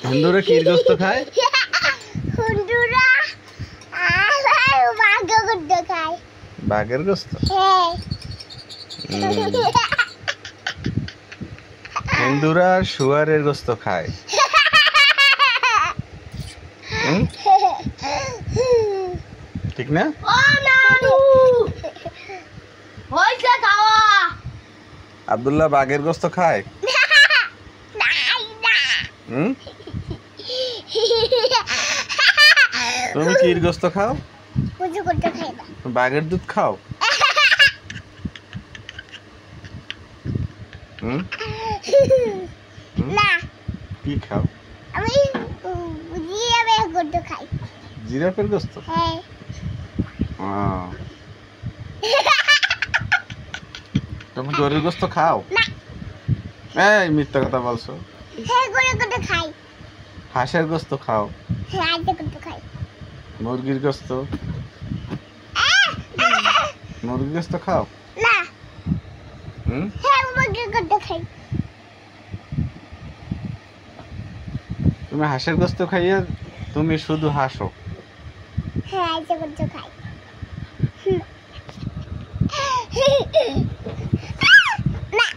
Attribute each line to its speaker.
Speaker 1: হিন্দুরা কির গোস্ত খায়?
Speaker 2: হিন্দুরা বাঘের গোস্ত খায়।
Speaker 1: বাঘের গোস্ত? হিন্দুরা শুয়ারের গোস্ত খায়। ঠিক না? আব্দুল্লাহ বাঘের গোস্ত খায়? তুমি কির গোস্ত খাও? বাঘের দুধ খাও?
Speaker 2: না,
Speaker 1: কি খাও?
Speaker 2: আমি জিরাফের গোস্ত খাই।
Speaker 1: জিরাফের গোস্ত?
Speaker 2: হ্যাঁ।
Speaker 1: তুমি গরুর গোস্ত খাও?
Speaker 2: না।
Speaker 1: এই মিথ্যা কথা বলছো।
Speaker 2: হ্যাঁ, গরুর গোস্ত খাই।
Speaker 1: হাঁসের গোস্ত খাও?
Speaker 2: হ্যাঁ, হাঁসের গোস্ত খাই।
Speaker 1: মুরগির গোস্ত? মুরগির গোস্ত খাও?
Speaker 2: না। হ্যাঁ, মুরগির গোস্ত খাই।
Speaker 1: তুমি হাঁসের গোস্ত খাইয়া তুমি শুধু হাসো।
Speaker 2: হ্যাঁ, হাঁসের গোস্ত খাই। না।